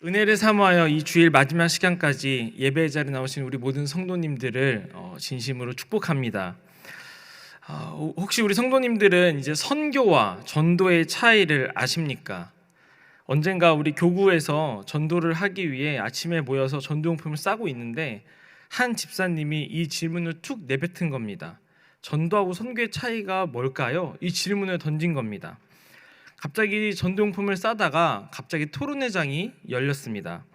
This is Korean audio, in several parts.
은혜를 사모하여 이 주일 마지막 시간까지 예배의 자리에 나오신 우리 모든 성도님들을 진심으로 축복합니다. 혹시 우리 성도님들은 이제 선교와 전도의 차이를 아십니까? 언젠가 우리 교구에서 전도를 하기 위해 아침에 모여서 전도용품을 싸고 있는데 한 집사님이 이 질문을 툭 내뱉은 겁니다. 전도하고 선교의 차이가 뭘까요? 이 질문을 던진 겁니다. 갑자기 전도용품을 싸다가 갑자기 토론회장이 열렸습니다.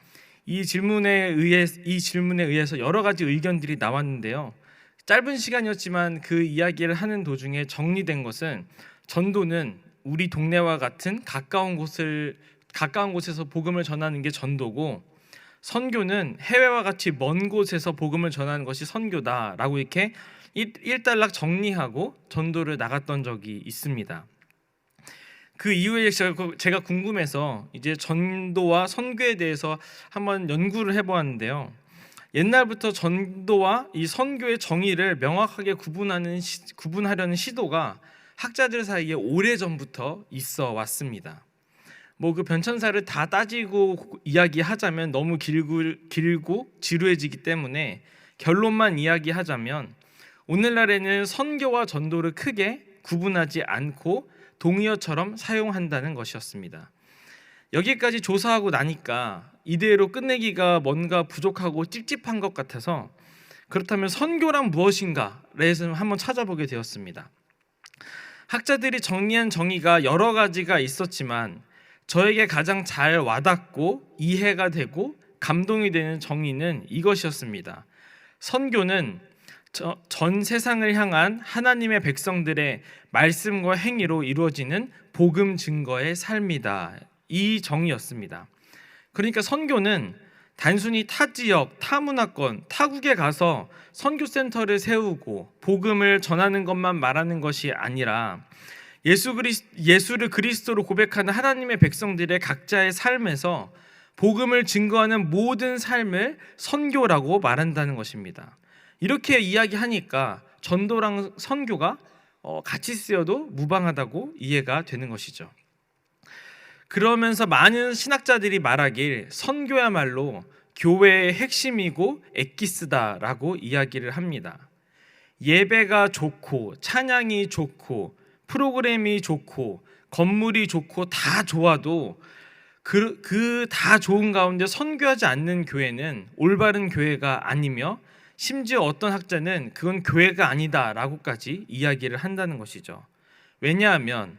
이 질문에 의해서 여러 가지 의견들이 나왔는데요. 짧은 시간이었지만 그 이야기를 하는 도중에 정리된 것은 전도는 우리 동네와 같은 가까운 곳에서 복음을 전하는 게 전도고, 선교는 해외와 같이 먼 곳에서 복음을 전하는 것이 선교다라고 이렇게 일단락 정리하고 전도를 나갔던 적이 있습니다. 그 이후에 제가 궁금해서 이제 전도와 선교에 대해서 한번 연구를 해보았는데요. 옛날부터 전도와 이 선교의 정의를 명확하게 구분하려는 시도가 학자들 사이에 오래전부터 있어 왔습니다. 그 변천사를 다 따지고 이야기하자면 너무 길고 지루해지기 때문에 결론만 이야기하자면, 오늘날에는 선교와 전도를 크게 구분하지 않고 동의어처럼 사용한다는 것이었습니다. 여기까지 조사하고 나니까 이대로 끝내기가 뭔가 부족하고 찝찝한 것 같아서, 그렇다면 선교란 무엇인가를 한번 찾아보게 되었습니다. 학자들이 정리한 정의가 여러 가지가 있었지만 저에게 가장 잘 와닿고 이해가 되고 감동이 되는 정의는 이것이었습니다. 선교는 전 세상을 향한 하나님의 백성들의 말씀과 행위로 이루어지는 복음 증거의 삶이다. 이 정의였습니다. 그러니까 선교는 단순히 타 지역, 타 문화권, 타국에 가서 선교센터를 세우고 복음을 전하는 것만 말하는 것이 아니라 예수를 그리스도로 고백하는 하나님의 백성들의 각자의 삶에서 복음을 증거하는 모든 삶을 선교라고 말한다는 것입니다. 이렇게 이야기하니까 전도랑 선교가 같이 쓰여도 무방하다고 이해가 되는 것이죠. 그러면서 많은 신학자들이 말하길 선교야말로 교회의 핵심이고 엑기스다라고 이야기를 합니다. 예배가 좋고 찬양이 좋고 프로그램이 좋고 건물이 좋고 다 좋아도 그 다 좋은 가운데 선교하지 않는 교회는 올바른 교회가 아니며, 심지어 어떤 학자는 그건 교회가 아니다라고까지 이야기를 한다는 것이죠. 왜냐하면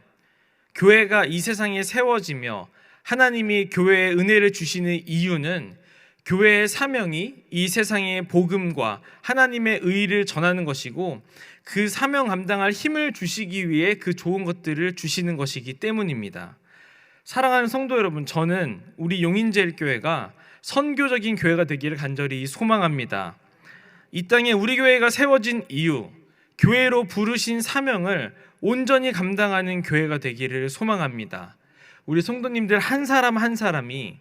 교회가 이 세상에 세워지며 하나님이 교회에 은혜를 주시는 이유는 교회의 사명이 이 세상의 복음과 하나님의 의를 전하는 것이고, 그 사명 감당할 힘을 주시기 위해 그 좋은 것들을 주시는 것이기 때문입니다. 사랑하는 성도 여러분, 저는 우리 용인제일교회가 선교적인 교회가 되기를 간절히 소망합니다. 이 땅에 우리 교회가 세워진 이유, 교회로 부르신 사명을 온전히 감당하는 교회가 되기를 소망합니다. 우리 성도님들 한 사람 한 사람이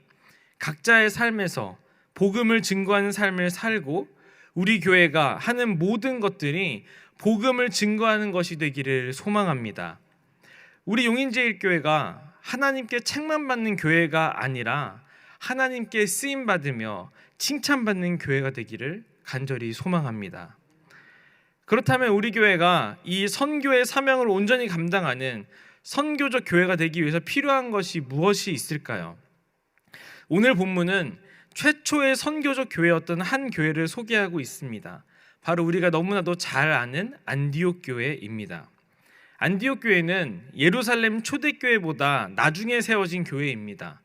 각자의 삶에서 복음을 증거하는 삶을 살고, 우리 교회가 하는 모든 것들이 복음을 증거하는 것이 되기를 소망합니다. 우리 용인제일교회가 하나님께 책망받는 교회가 아니라 하나님께 쓰임받으며 칭찬받는 교회가 되기를 간절히 소망합니다. 그렇다면 우리 교회가 이 선교의 사명을 온전히 감당하는 선교적 교회가 되기 위해서 필요한 것이 무엇이 있을까요? 오늘 본문은 최초의 선교적 교회였던 한 교회를 소개하고 있습니다. 바로 우리가 너무나도 잘 아는 안디옥 교회입니다. 안디옥 교회는 예루살렘 초대교회보다 나중에 세워진 교회입니다.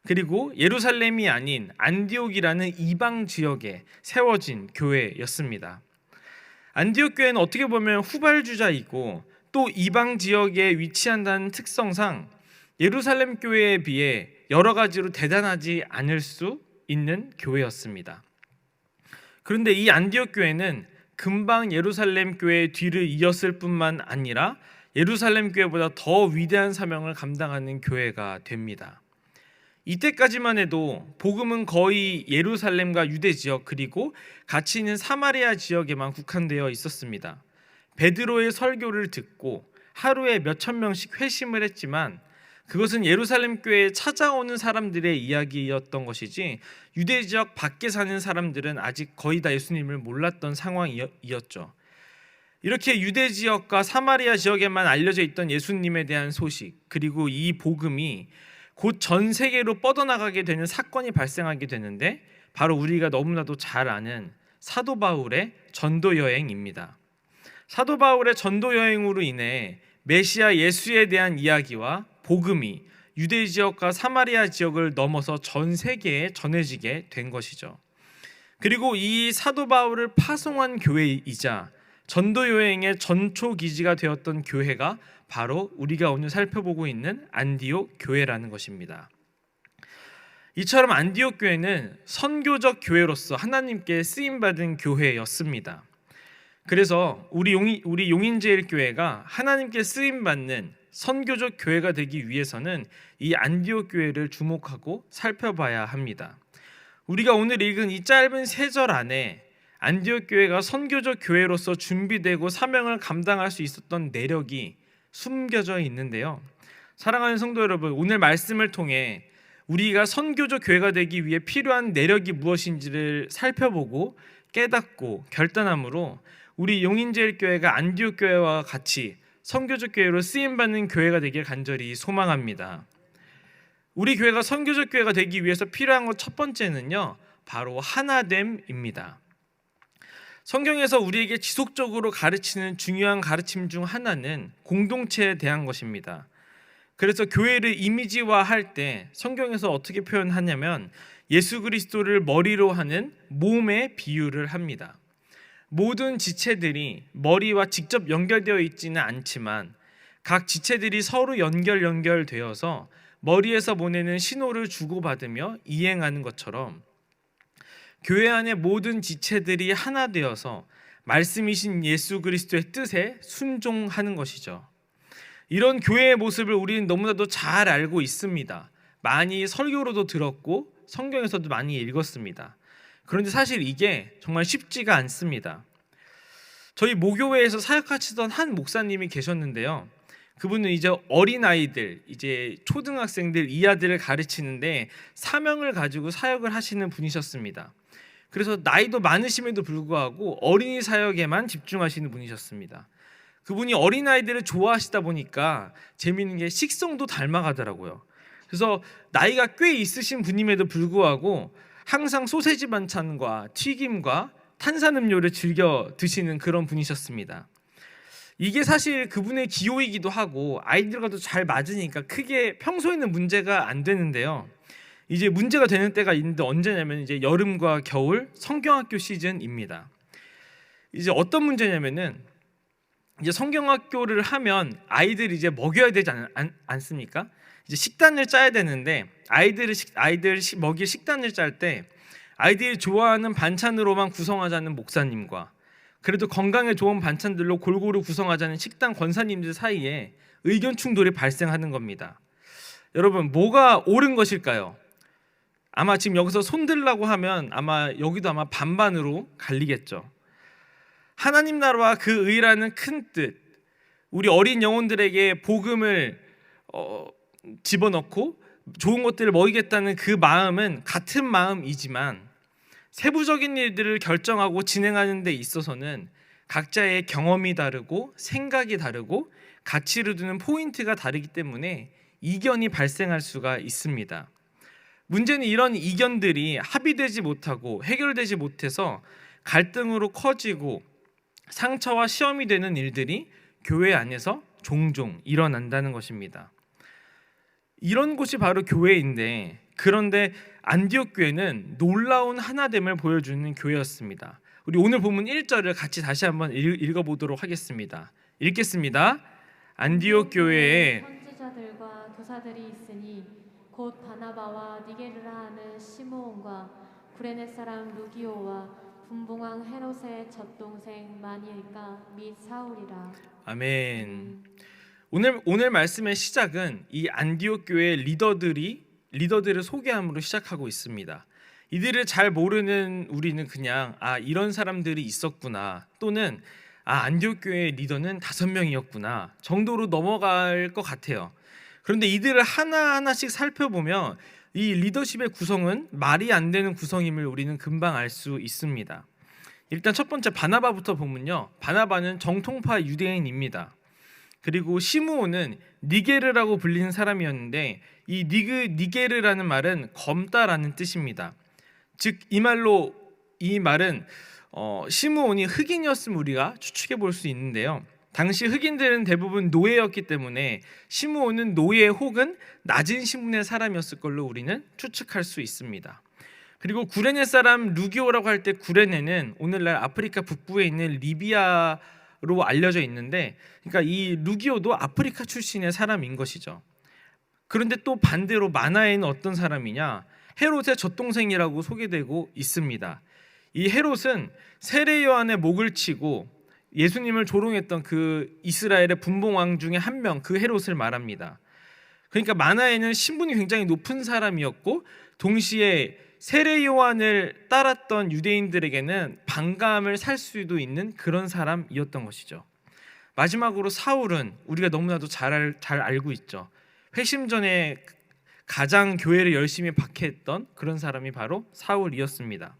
그리고 예루살렘이 아닌 안디옥이라는 이방 지역에 세워진 교회였습니다. 안디옥 교회는 어떻게 보면 후발주자이고 또 이방 지역에 위치한다는 특성상 예루살렘 교회에 비해 여러 가지로 대단하지 않을 수 있는 교회였습니다. 그런데 이 안디옥 교회는 금방 예루살렘 교회의 뒤를 이었을 뿐만 아니라 예루살렘 교회보다 더 위대한 사명을 감당하는 교회가 됩니다. 이때까지만 해도 복음은 거의 예루살렘과 유대 지역 그리고 같이 있는 사마리아 지역에만 국한되어 있었습니다. 베드로의 설교를 듣고 하루에 몇천 명씩 회심을 했지만 그것은 예루살렘 교회에 찾아오는 사람들의 이야기였던 것이지 유대 지역 밖에 사는 사람들은 아직 거의 다 예수님을 몰랐던 상황이었죠. 이렇게 유대 지역과 사마리아 지역에만 알려져 있던 예수님에 대한 소식, 그리고 이 복음이 곧 전 세계로 뻗어나가게 되는 사건이 발생하게 되는데, 바로 우리가 너무나도 잘 아는 사도 바울의 전도 여행입니다. 사도 바울의 전도 여행으로 인해 메시아 예수에 대한 이야기와 복음이 유대 지역과 사마리아 지역을 넘어서 전 세계에 전해지게 된 것이죠. 그리고 이 사도 바울을 파송한 교회이자 전도 여행의 전초 기지가 되었던 교회가 바로 우리가 오늘 살펴보고 있는 안디옥 교회라는 것입니다. 이처럼 안디옥 교회는 선교적 교회로서 하나님께 쓰임받은 교회였습니다. 그래서 우리 용인제일교회가 하나님께 쓰임받는 선교적 교회가 되기 위해서는 이 안디옥 교회를 주목하고 살펴봐야 합니다. 우리가 오늘 읽은 이 짧은 3절 안에 안디옥 교회가 선교적 교회로서 준비되고 사명을 감당할 수 있었던 내력이 숨겨져 있는데요. 사랑하는 성도 여러분, 오늘 말씀을 통해 우리가 선교적 교회가 되기 위해 필요한 내력이 무엇인지를 살펴보고 깨닫고 결단함으로 우리 용인제일교회가 안디옥 교회와 같이 선교적 교회로 쓰임받는 교회가 되길 간절히 소망합니다. 우리 교회가 선교적 교회가 되기 위해서 필요한 것 첫 번째는요, 바로 하나됨입니다. 성경에서 우리에게 지속적으로 가르치는 중요한 가르침 중 하나는 공동체에 대한 것입니다. 그래서 교회를 이미지화할 때 성경에서 어떻게 표현하냐면 예수 그리스도를 머리로 하는 몸의 비유를 합니다. 모든 지체들이 머리와 직접 연결되어 있지는 않지만 각 지체들이 서로 연결되어서 머리에서 보내는 신호를 주고받으며 이행하는 것처럼 교회 안의 모든 지체들이 하나 되어서 말씀이신 예수 그리스도의 뜻에 순종하는 것이죠. 이런 교회의 모습을 우리는 너무나도 잘 알고 있습니다. 많이 설교로도 들었고 성경에서도 많이 읽었습니다. 그런데 사실 이게 정말 쉽지가 않습니다. 저희 모교회에서 사역하시던 한 목사님이 계셨는데요. 그분은 이제 어린아이들, 이제 초등학생들 이하들을 가르치는데 사명을 가지고 사역을 하시는 분이셨습니다. 그래서 나이도 많으심에도 불구하고 어린이 사역에만 집중하시는 분이셨습니다. 그분이 어린아이들을 좋아하시다 보니까 재미있는 게 식성도 닮아가더라고요. 그래서 나이가 꽤 있으신 분임에도 불구하고 항상 소세지 반찬과 튀김과 탄산음료를 즐겨 드시는 그런 분이셨습니다. 이게 사실 그분의 기호이기도 하고 아이들과도 잘 맞으니까 크게 평소에는 문제가 안 되는데요. 이제 문제가 되는 때가 있는데 언제냐면 이제 여름과 겨울 성경학교 시즌입니다. 이제 어떤 문제냐면은 이제 성경학교를 하면 아이들이 이제 먹여야 되지 않습니까? 이제 식단을 짜야 되는데 아이들 먹일 식단을 짤 때 아이들이 좋아하는 반찬으로만 구성하자는 목사님과 그래도 건강에 좋은 반찬들로 골고루 구성하자는 식당 권사님들 사이에 의견 충돌이 발생하는 겁니다. 여러분, 뭐가 옳은 것일까요? 아마 지금 여기서 손들라고 하면 여기도 아마 반반으로 갈리겠죠. 하나님 나라와 그 의라는 큰 뜻, 우리 어린 영혼들에게 복음을 집어넣고 좋은 것들을 먹이겠다는 그 마음은 같은 마음이지만 세부적인 일들을 결정하고 진행하는 데 있어서는 각자의 경험이 다르고 생각이 다르고 가치를 두는 포인트가 다르기 때문에 이견이 발생할 수가 있습니다. 문제는 이런 이견들이 합의되지 못하고 해결되지 못해서 갈등으로 커지고 상처와 시험이 되는 일들이 교회 안에서 종종 일어난다는 것입니다. 이런 곳이 바로 교회인데, 그런데 안디옥 교회는 놀라운 하나됨을 보여주는 교회였습니다. 우리 오늘 본문 1절을 같이 다시 한번 읽어보도록 하겠습니다. 읽겠습니다. 안디옥 교회에 선지자들과 교사들이 있으니 곧 바나바와 니게르라 하는 시므온과 구레네 사람 루기오와 분봉왕 헤롯의 젖동생 마니엘가 및 사울이라. 아멘. 오늘 말씀의 시작은 이 안디옥 교회의 리더들을 소개함으로 시작하고 있습니다. 이들을 잘 모르는 우리는 그냥 이런 사람들이 있었구나, 또는 안디옥 교회의 리더는 5명이었구나 정도로 넘어갈 것 같아요. 그런데 이들을 하나하나씩 살펴보면 이 리더십의 구성은 말이 안 되는 구성임을 우리는 금방 알 수 있습니다. 일단 첫 번째 바나바부터 보면요, 바나바는 정통파 유대인입니다. 그리고 시므온은 니게르라고 불리는 사람이었는데 이 니게르라는 말은 검다라는 뜻입니다. 즉 이 말은 시므온이 흑인이었음을 우리가 추측해 볼 수 있는데요. 당시 흑인들은 대부분 노예였기 때문에 시므온은 노예 혹은 낮은 신분의 사람이었을 걸로 우리는 추측할 수 있습니다. 그리고 구레네 사람 루기오라고 할 때 구레네는 오늘날 아프리카 북부에 있는 리비아로 알려져 있는데, 그러니까 이 루기오도 아프리카 출신의 사람인 것이죠. 그런데 또 반대로 만화에는 어떤 사람이냐? 헤롯의 젖동생이라고 소개되고 있습니다. 이 헤롯은 세례 요한의 목을 치고 예수님을 조롱했던 그 이스라엘의 분봉왕 중에 한 명, 그 헤롯을 말합니다. 그러니까 만화에는 신분이 굉장히 높은 사람이었고 동시에 세례 요한을 따랐던 유대인들에게는 반감을 살 수도 있는 그런 사람이었던 것이죠. 마지막으로 사울은 우리가 너무나도 잘 알고 있죠. 회심 전에 가장 교회를 열심히 박해했던 그런 사람이 바로 사울이었습니다.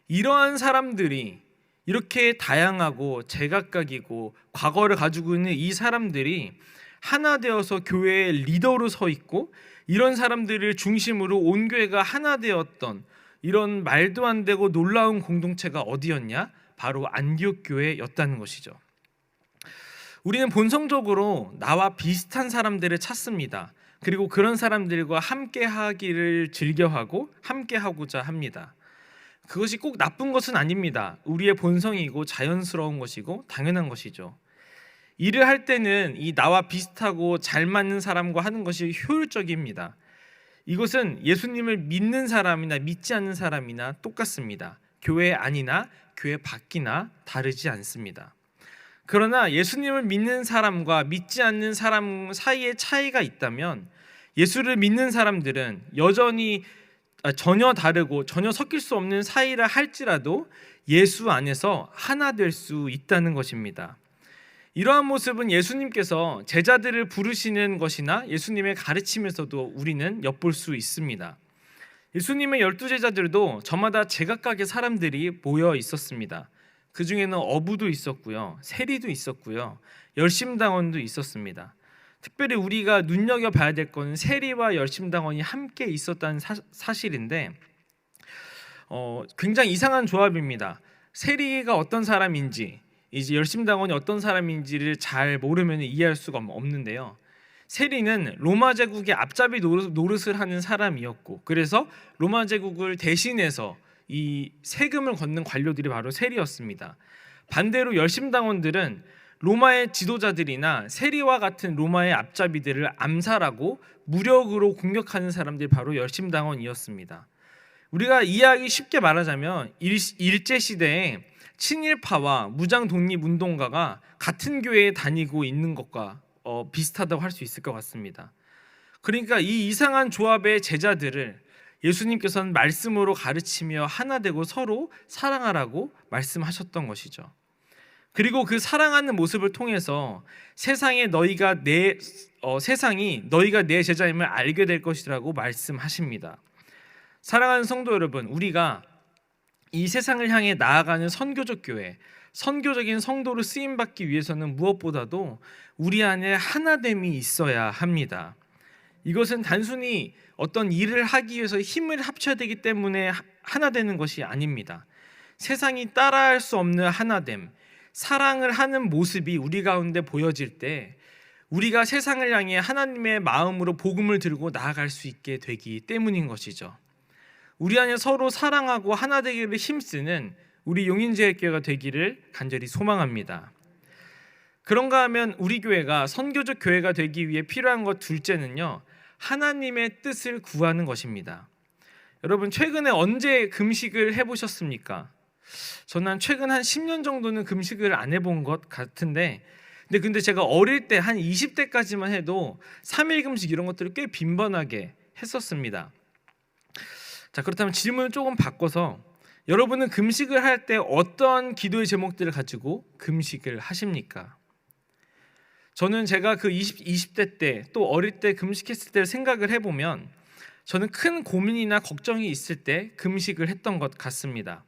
이러한 사람들이, 이렇게 다양하고 제각각이고 과거를 가지고 있는 이 사람들이 하나 되어서 교회의 리더로 서 있고, 이런 사람들을 중심으로 온 교회가 하나 되었던 이런 말도 안 되고 놀라운 공동체가 어디였냐? 바로 안디옥 교회였다는 것이죠. 우리는 본성적으로 나와 비슷한 사람들을 찾습니다. 그리고 그런 사람들과 함께 하기를 즐겨하고 함께 하고자 합니다. 그것이 꼭 나쁜 것은 아닙니다. 우리의 본성이고 자연스러운 것이고 당연한 것이죠. 일을 할 때는 이 나와 비슷하고 잘 맞는 사람과 하는 것이 효율적입니다. 이것은 예수님을 믿는 사람이나 믿지 않는 사람이나 똑같습니다. 교회 안이나 교회 밖이나 다르지 않습니다. 그러나 예수님을 믿는 사람과 믿지 않는 사람 사이에 차이가 있다면, 예수를 믿는 사람들은 여전히 전혀 다르고 전혀 섞일 수 없는 사이라 할지라도 예수 안에서 하나 될 수 있다는 것입니다. 이러한 모습은 예수님께서 제자들을 부르시는 것이나 예수님의 가르침에서도 우리는 엿볼 수 있습니다. 예수님의 12제자들도 저마다 제각각의 사람들이 모여 있었습니다. 그 중에는 어부도 있었고요, 세리도 있었고요, 열심당원도 있었습니다. 특별히 우리가 눈여겨봐야 될 것은 세리와 열심당원이 함께 있었다는 사실인데 굉장히 이상한 조합입니다. 세리가 어떤 사람인지, 이제 열심당원이 어떤 사람인지를 잘 모르면 이해할 수가 없는데요. 세리는 로마 제국의 앞잡이 노릇을 하는 사람이었고, 그래서 로마 제국을 대신해서 이 세금을 걷는 관료들이 바로 세리였습니다. 반대로 열심당원들은 로마의 지도자들이나 세리와 같은 로마의 앞잡이들을 암살하고 무력으로 공격하는 사람들이 바로 열심당원이었습니다. 우리가 이해하기 쉽게 말하자면 일제시대에 친일파와 무장 독립운동가가 같은 교회에 다니고 있는 것과 비슷하다고 할 수 있을 것 같습니다. 그러니까 이 이상한 조합의 제자들을 예수님께서는 말씀으로 가르치며 하나 되고 서로 사랑하라고 말씀하셨던 것이죠. 그리고 그 사랑하는 모습을 통해서 세상이 너희가 내 제자임을 알게 될 것이라고 말씀하십니다. 사랑하는 성도 여러분, 우리가 이 세상을 향해 나아가는 선교적 교회, 선교적인 성도로 쓰임받기 위해서는 무엇보다도 우리 안에 하나됨이 있어야 합니다. 이것은 단순히 어떤 일을 하기 위해서 힘을 합쳐야 되기 때문에 하나 되는 것이 아닙니다. 세상이 따라할 수 없는 하나됨, 사랑을 하는 모습이 우리 가운데 보여질 때 우리가 세상을 향해 하나님의 마음으로 복음을 들고 나아갈 수 있게 되기 때문인 것이죠. 우리 안에 서로 사랑하고 하나 되기를 힘쓰는 우리 용인제일교회가 되기를 간절히 소망합니다. 그런가 하면 우리 교회가 선교적 교회가 되기 위해 필요한 것 둘째는요, 하나님의 뜻을 구하는 것입니다. 여러분, 최근에 언제 금식을 해보셨습니까? 저는 최근 한 10년 정도는 금식을 안 해본 것 같은데, 근데 제가 어릴 때 한 20대까지만 해도 3일 금식 이런 것들을 꽤 빈번하게 했었습니다. 자, 그렇다면 질문을 조금 바꿔서, 여러분은 금식을 할 때 어떤 기도의 제목들을 가지고 금식을 하십니까? 저는 제가 그 20대 때 또 어릴 때 금식했을 때를 생각을 해보면 저는 큰 고민이나 걱정이 있을 때 금식을 했던 것 같습니다.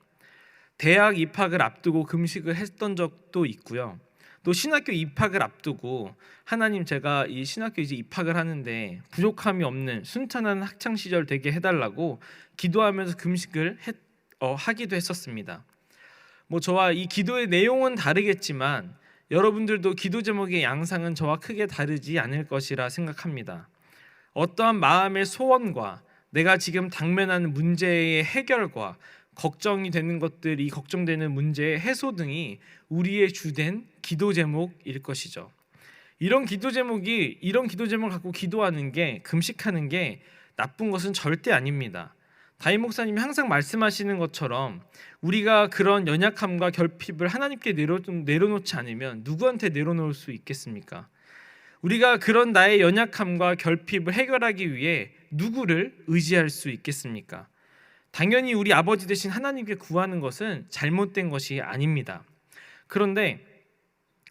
대학 입학을 앞두고 금식을 했던 적도 있고요. 또 신학교 입학을 앞두고 하나님, 제가 이 신학교 이제 입학을 하는데 부족함이 없는 순탄한 학창 시절 되게 해달라고 기도하면서 금식을 하기도 했었습니다. 뭐 저와 이 기도의 내용은 다르겠지만 여러분들도 기도 제목의 양상은 저와 크게 다르지 않을 것이라 생각합니다. 어떠한 마음의 소원과 내가 지금 당면하는 문제의 해결과 걱정이 되는 것들이, 걱정되는 문제의 해소 등이 우리의 주된 기도 제목일 것이죠. 이런 기도 제목을 갖고 기도하는 게, 금식하는 게 나쁜 것은 절대 아닙니다. 다임 목사님이 항상 말씀하시는 것처럼 우리가 그런 연약함과 결핍을 하나님께 내려놓지 않으면 누구한테 내려놓을 수 있겠습니까? 우리가 그런 나의 연약함과 결핍을 해결하기 위해 누구를 의지할 수 있겠습니까? 당연히 우리 아버지 되신 하나님께 구하는 것은 잘못된 것이 아닙니다. 그런데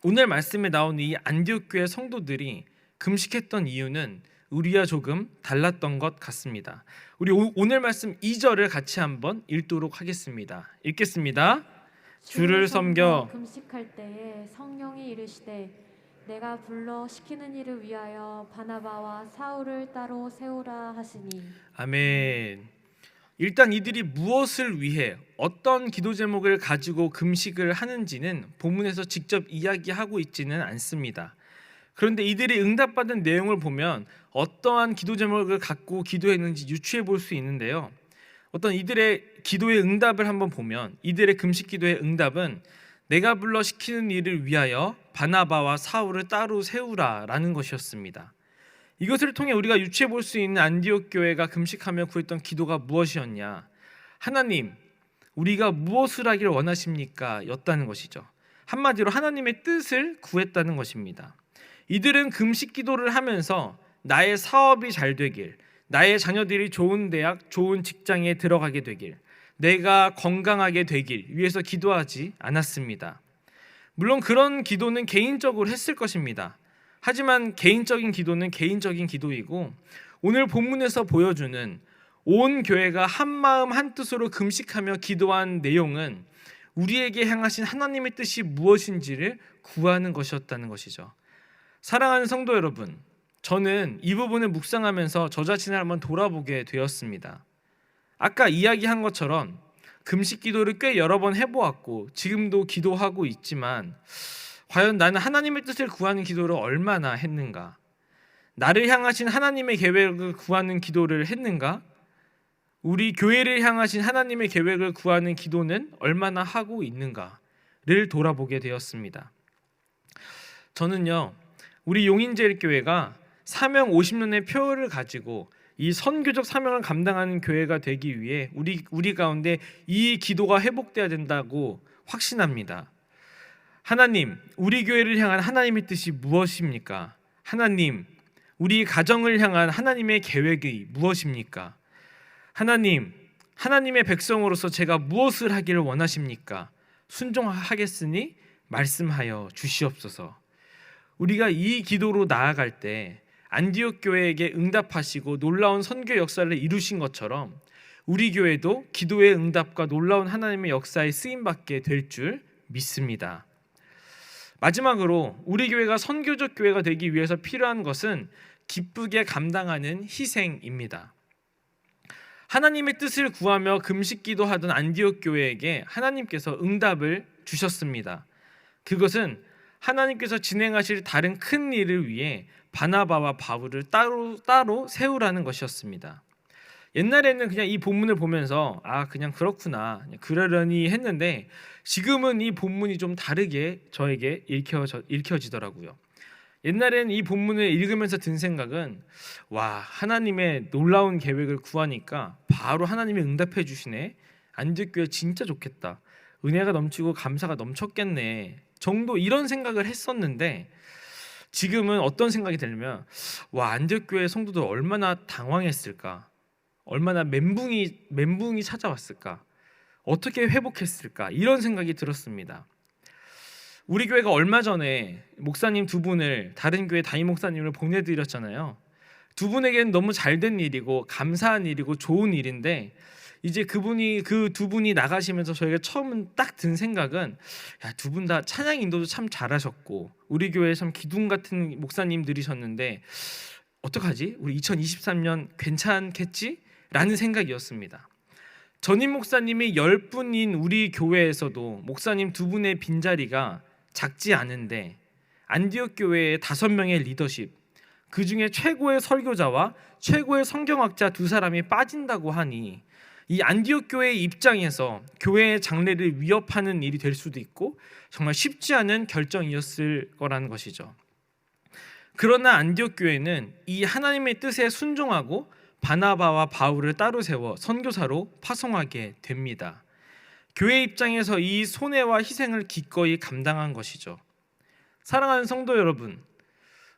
오늘 말씀에 나온 이 안디옥 교회 성도들이 금식했던 이유는 우리와 조금 달랐던 것 같습니다. 우리 오늘 말씀 2절을 같이 한번 읽도록 하겠습니다. 읽겠습니다. 주를 섬겨 금식할 때에 성령이 이르시되 내가 불러 시키는 일을 위하여 바나바와 사울을 따로 세우라 하시니. 아멘. 일단 이들이 무엇을 위해 어떤 기도 제목을 가지고 금식을 하는지는 본문에서 직접 이야기하고 있지는 않습니다. 그런데 이들이 응답받은 내용을 보면 어떠한 기도 제목을 갖고 기도했는지 유추해 볼 수 있는데요. 어떤 이들의 기도의 응답을 한번 보면 이들의 금식 기도의 응답은 내가 불러 시키는 일을 위하여 바나바와 사울을 따로 세우라라는 것이었습니다. 이것을 통해 우리가 유추해 볼 수 있는 안디옥 교회가 금식하며 구했던 기도가 무엇이었냐? 하나님, 우리가 무엇을 하기를 원하십니까? 였다는 것이죠. 한마디로 하나님의 뜻을 구했다는 것입니다. 이들은 금식 기도를 하면서 나의 사업이 잘 되길, 나의 자녀들이 좋은 대학, 좋은 직장에 들어가게 되길, 내가 건강하게 되길 위해서 기도하지 않았습니다. 물론 그런 기도는 개인적으로 했을 것입니다. 하지만 개인적인 기도는 개인적인 기도이고, 오늘 본문에서 보여주는 온 교회가 한마음 한뜻으로 금식하며 기도한 내용은 우리에게 향하신 하나님의 뜻이 무엇인지를 구하는 것이었다는 것이죠. 사랑하는 성도 여러분, 저는 이 부분을 묵상하면서 저 자신을 한번 돌아보게 되었습니다. 아까 이야기한 것처럼 금식 기도를 꽤 여러 번 해보았고 지금도 기도하고 있지만 과연 나는 하나님의 뜻을 구하는 기도를 얼마나 했는가? 나를 향하신 하나님의 계획을 구하는 기도를 했는가? 우리 교회를 향하신 하나님의 계획을 구하는 기도는 얼마나 하고 있는가를 돌아보게 되었습니다. 저는요, 우리 용인제일교회가 사명 50년의 표를 가지고 이 선교적 사명을 감당하는 교회가 되기 위해 우리 가운데 이 기도가 회복돼야 된다고 확신합니다. 하나님, 우리 교회를 향한 하나님의 뜻이 무엇입니까? 하나님, 우리 가정을 향한 하나님의 계획이 무엇입니까? 하나님, 하나님의 백성으로서 제가 무엇을 하기를 원하십니까? 순종하겠으니 말씀하여 주시옵소서. 우리가 이 기도로 나아갈 때 안디옥 교회에게 응답하시고 놀라운 선교 역사를 이루신 것처럼 우리 교회도 기도의 응답과 놀라운 하나님의 역사에 쓰임받게 될 줄 믿습니다. 마지막으로 우리 교회가 선교적 교회가 되기 위해서 필요한 것은 기쁘게 감당하는 희생입니다. 하나님의 뜻을 구하며 금식 기도하던 안디옥 교회에게 하나님께서 응답을 주셨습니다. 그것은 하나님께서 진행하실 다른 큰 일을 위해 바나바와 바울을 따로 세우라는 것이었습니다. 옛날에는 그냥 이 본문을 보면서 그냥 그렇구나, 그러려니 했는데 지금은 이 본문이 좀 다르게 저에게 읽혀지더라고요. 옛날에는 이 본문을 읽으면서 든 생각은 하나님의 놀라운 계획을 구하니까 바로 하나님이 응답해 주시네. 안디옥 교회 진짜 좋겠다. 은혜가 넘치고 감사가 넘쳤겠네. 정도 이런 생각을 했었는데 지금은 어떤 생각이 들냐면 안디옥 교회 성도들 얼마나 당황했을까? 얼마나 멘붕이 찾아왔을까? 어떻게 회복했을까? 이런 생각이 들었습니다. 우리 교회가 얼마 전에 목사님 두 분을 다른 교회 담임 목사님을 보내드렸잖아요. 두 분에게는 너무 잘된 일이고 감사한 일이고 좋은 일인데 이제 그 두 분이 나가시면서 저희가 처음 딱 든 생각은 두 분 다 찬양 인도도 참 잘하셨고 우리 교회 참 기둥 같은 목사님들이셨는데 어떡하지? 우리 2023년 괜찮겠지? 라는 생각이었습니다. 전임 목사님이 10분인 우리 교회에서도 목사님 두 분의 빈자리가 작지 않은데 안디옥 교회의 5명의 리더십, 그 중에 최고의 설교자와 최고의 성경학자 두 사람이 빠진다고 하니 이 안디옥 교회의 입장에서 교회의 장래를 위협하는 일이 될 수도 있고 정말 쉽지 않은 결정이었을 거라는 것이죠. 그러나 안디옥 교회는 이 하나님의 뜻에 순종하고 바나바와 바울을 따로 세워 선교사로 파송하게 됩니다. 교회 입장에서 이 손해와 희생을 기꺼이 감당한 것이죠. 사랑하는 성도 여러분,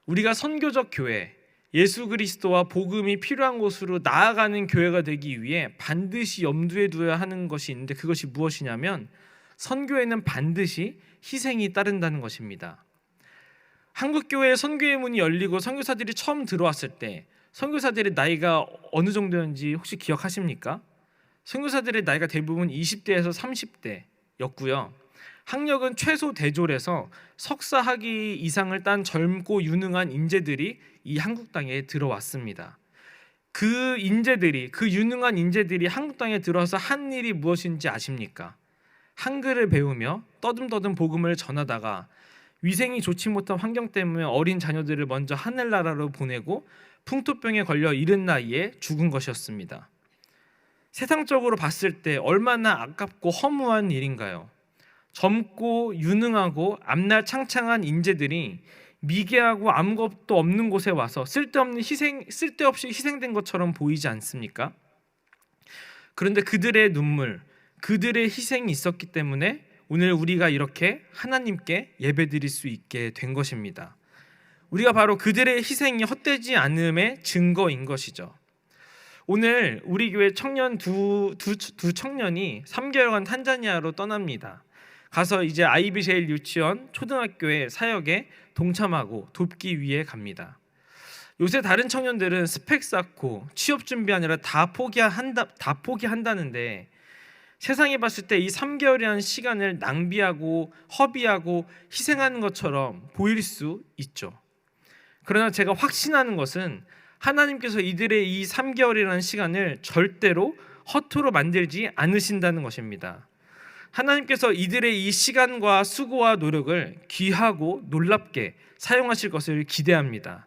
우리가 선교적 교회, 예수 그리스도와 복음이 필요한 곳으로 나아가는 교회가 되기 위해 반드시 염두에 두어야 하는 것이 있는데 그것이 무엇이냐면 선교에는 반드시 희생이 따른다는 것입니다. 한국교회의 선교의 문이 열리고 선교사들이 처음 들어왔을 때 선교사들의 나이가 어느 정도였는지 혹시 기억하십니까? 선교사들의 나이가 대부분 20대에서 30대였고요. 학력은 최소 대졸에서 석사 학위 이상을 딴 젊고 유능한 인재들이 이 한국 땅에 들어왔습니다. 그 유능한 인재들이 한국 땅에 들어와서 한 일이 무엇인지 아십니까? 한글을 배우며 떠듬떠듬 복음을 전하다가 위생이 좋지 못한 환경 때문에 어린 자녀들을 먼저 하늘나라로 보내고 풍토병에 걸려 이른 나이에 죽은 것이었습니다. 세상적으로 봤을 때 얼마나 아깝고 허무한 일인가요? 젊고 유능하고 앞날 창창한 인재들이 미개하고 아무것도 없는 곳에 와서 쓸데없이 희생된 것처럼 보이지 않습니까? 그런데 그들의 눈물, 그들의 희생이 있었기 때문에 오늘 우리가 이렇게 하나님께 예배드릴 수 있게 된 것입니다. 우리가 바로 그들의 희생이 헛되지 않음의 증거인 것이죠. 오늘 우리 교회 청년 두 청년이 3개월간 탄자니아로 떠납니다. 가서 이제 IBJL 유치원 초등학교의 사역에 동참하고 돕기 위해 갑니다. 요새 다른 청년들은 스펙 쌓고 취업 준비하느라 다 포기한다는데 세상에 봤을 때 이 3개월이라는 시간을 낭비하고 허비하고 희생하는 것처럼 보일 수 있죠. 그러나 제가 확신하는 것은 하나님께서 이들의 이 3개월이라는 시간을 절대로 허투루 만들지 않으신다는 것입니다. 하나님께서 이들의 이 시간과 수고와 노력을 귀하고 놀랍게 사용하실 것을 기대합니다.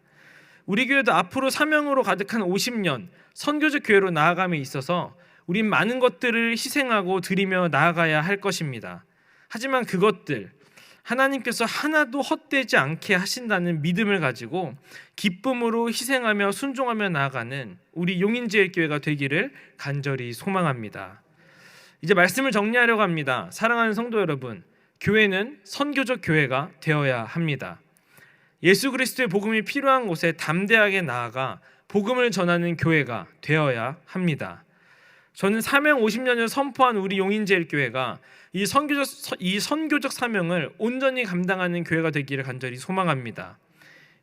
우리 교회도 앞으로 사명으로 가득한 50년 선교적 교회로 나아감에 있어서 우린 많은 것들을 희생하고 드리며 나아가야 할 것입니다. 하지만 그것들 하나님께서 하나도 헛되지 않게 하신다는 믿음을 가지고 기쁨으로 희생하며 순종하며 나아가는 우리 용인제일교회가 되기를 간절히 소망합니다. 이제 말씀을 정리하려고 합니다. 사랑하는 성도 여러분, 교회는 선교적 교회가 되어야 합니다. 예수 그리스도의 복음이 필요한 곳에 담대하게 나아가 복음을 전하는 교회가 되어야 합니다. 저는 사명 50년을 선포한 우리 용인제일교회가 이 선교적 사명을 온전히 감당하는 교회가 되기를 간절히 소망합니다.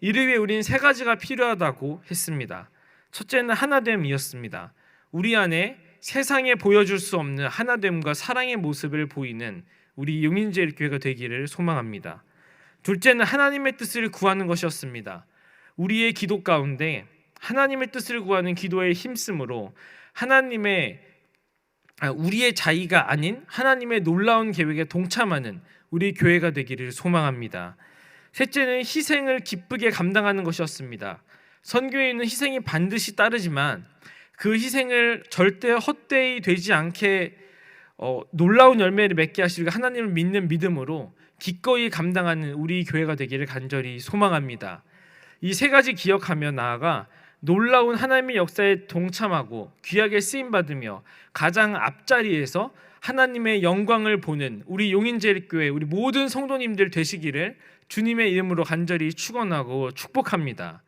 이를 위해 우리는 3가지가 필요하다고 했습니다. 첫째는 하나됨이었습니다. 우리 안에 세상에 보여줄 수 없는 하나됨과 사랑의 모습을 보이는 우리 용인제일교회가 되기를 소망합니다. 둘째는 하나님의 뜻을 구하는 것이었습니다. 우리의 기도 가운데 하나님의 뜻을 구하는 기도에 힘쓰므로 우리의 자의가 아닌 하나님의 놀라운 계획에 동참하는 우리 교회가 되기를 소망합니다. 셋째는 희생을 기쁘게 감당하는 것이었습니다. 선교에는 희생이 반드시 따르지만 그 희생을 절대 헛되이 되지 않게 놀라운 열매를 맺게 하시고 하나님을 믿는 믿음으로 기꺼이 감당하는 우리 교회가 되기를 간절히 소망합니다. 이 3가지 기억하며 나아가 놀라운 하나님의 역사에 동참하고 귀하게 쓰임받으며 가장 앞자리에서 하나님의 영광을 보는 우리 용인제일교회 우리 모든 성도님들 되시기를 주님의 이름으로 간절히 축원하고 축복합니다.